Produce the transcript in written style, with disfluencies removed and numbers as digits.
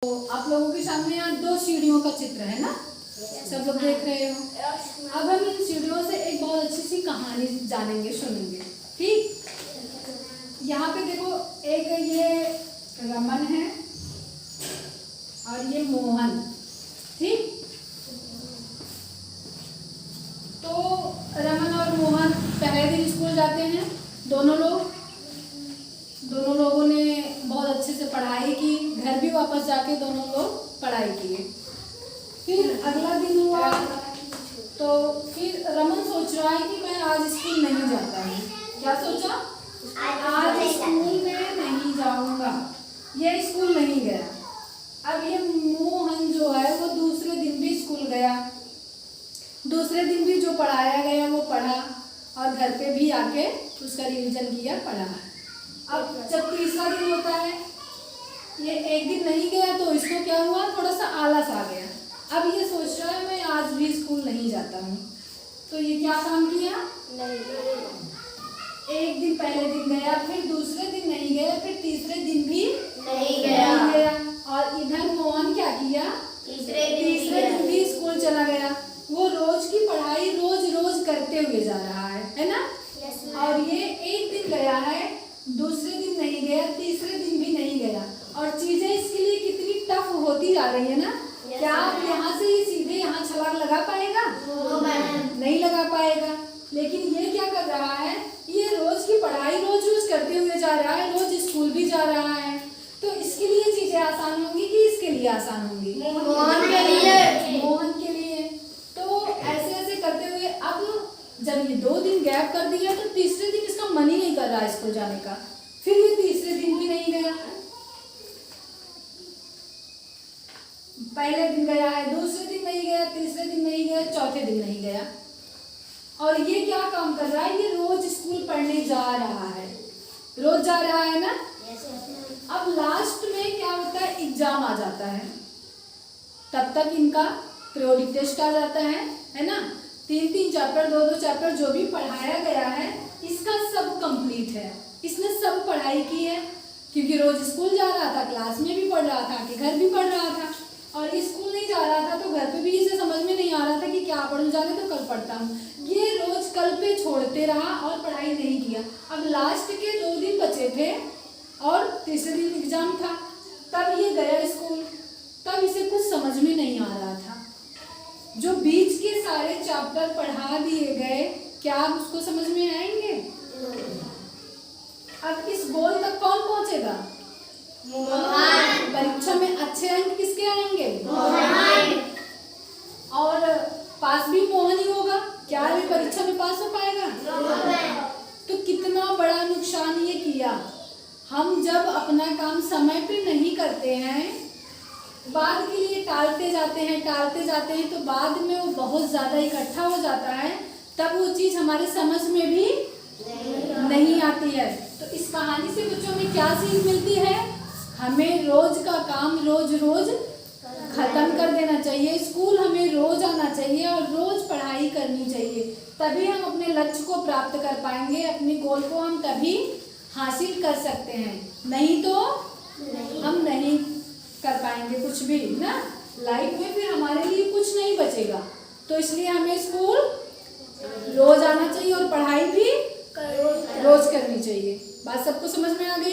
तो आप लोगों के सामने यहाँ 2 सीढ़ियों का चित्र है ना, सब लोग देख रहे हो। अब हम इन सीढ़ियों से एक बहुत अच्छी सी कहानी जानेंगे, सुनेंगे। ठीक, यहाँ पे देखो, एक ये रमन है और ये मोहन। ठीक, तो रमन और मोहन पहले दिन स्कूल जाते हैं। दोनों लोगों ने बहुत अच्छे से पढ़ाई की, घर भी वापस जाके दोनों लोग पढ़ाई किए। फिर अगला दिन हुआ तो फिर रमन सोच रहा है कि मैं आज स्कूल नहीं जाता हूँ। क्या सोचा? आज स्कूल में नहीं जाऊंगा। ये स्कूल नहीं गया। अब ये मोहन जो है वो दूसरे दिन भी स्कूल गया। दूसरे दिन भी जो पढ़ाया गया वो पढ़ा और घर पे भी आके उसका रिवीजन किया, पढ़ा। अब जब तीसरा दिन होता है, ये एक दिन नहीं गया तो इसको क्या हुआ, थोड़ा सा आलस आ गया। अब ये सोच रहा है मैं आज भी स्कूल नहीं जाता हूँ। तो ये क्या काम किया, एक दिन पहले दिन गया, फिर दूसरे दिन नहीं गया, फिर तीसरे दिन भी नहीं गया। और इधर मोहन क्या किया, तीसरे दिन भी स्कूल चला गया। वो रोज की पढ़ाई रोज करते हुए जा रहा है ना। और ये एक दिन गया है, दूसरे दिन नहीं गया, तीसरे दिन भी नहीं गया। और चीजें इसके लिए कितनी टफ होती जा रही है ना। क्या आप यहाँ से ही सीधे यहाँ छलांग लगा पाएगा? नहीं लगा पाएगा। लेकिन ये क्या कर रहा है, ये रोज की पढ़ाई रोज करते हुए जा रहा है, रोज स्कूल भी जा रहा है। तो इसके लिए चीजें आसान होंगी कि इसके लिए आसान होंगी? मोहन के लिए। तो ऐसे करते हुए अब जब ये 2 दिन गैप कर दिया तो तीसरे दिन इसका मन ही नहीं कर रहा है स्कूल जाने का। फिर ये तीसरे दिन भी नहीं गया। पहले दिन गया है, दूसरे दिन नहीं गया, तीसरे दिन नहीं गया, चौथे दिन नहीं गया। और ये क्या काम कर रहा है, ये रोज स्कूल पढ़ने जा रहा है, रोज जा रहा है ना। अब लास्ट में क्या होता है, एग्जाम आ जाता है। तब तक इनका पीरियोडिक टेस्ट आ जाता है ना। 3 चैप्टर 2 चैप्टर जो भी पढ़ाया गया है इसका सब कंप्लीट है। इसने सब पढ़ाई की है, क्योंकि रोज स्कूल जा रहा था, क्लास में भी पढ़ रहा था, कि घर भी पढ़ रहा था। और स्कूल नहीं जा रहा था तो घर पे भी इसे समझ में नहीं आ रहा था कि क्या पढ़ूं, जाने तो कल पढ़ता हूँ। ये रोज कल पे छोड़ते रहा और पढ़ाई नहीं किया। अब लास्ट के 2 दिन बचे थे और तीसरे दिन एग्जाम था, तब ये गया स्कूल। तब इसे कुछ समझ में नहीं आ रहा था। जो बीच के सारे चैप्टर पढ़ा दिए गए, क्या उसको समझ में आएंगे? अब इस गोल तक कौन पहुंचेगा? परीक्षा में अच्छे अंक किसके आएंगे? और पास भी मोहन ही होगा। क्या ये परीक्षा में पास हो पाएगा? तो कितना बड़ा नुकसान ये किया। हम जब अपना काम समय पे नहीं करते हैं, बाद के लिए टालते जाते हैं, तो बाद में वो बहुत ज्यादा इकट्ठा हो जाता है, तब वो चीज हमारे समझ में भी नहीं आती है। तो इस कहानी से बच्चों में क्या सीख मिलती है? हमें रोज का काम रोज खत्म कर देना चाहिए। स्कूल हमें रोज आना चाहिए और रोज पढ़ाई करनी चाहिए। तभी हम अपने लक्ष्य को प्राप्त कर पाएंगे, अपने गोल को हम तभी हासिल कर सकते हैं। नहीं तो हम नहीं कर पाएंगे कुछ भी ना। लाइफ में फिर हमारे लिए कुछ नहीं बचेगा। तो इसलिए हमें स्कूल रोज आना चाहिए और पढ़ाई भी रोज करनी चाहिए। बात सबको समझ में आ गई?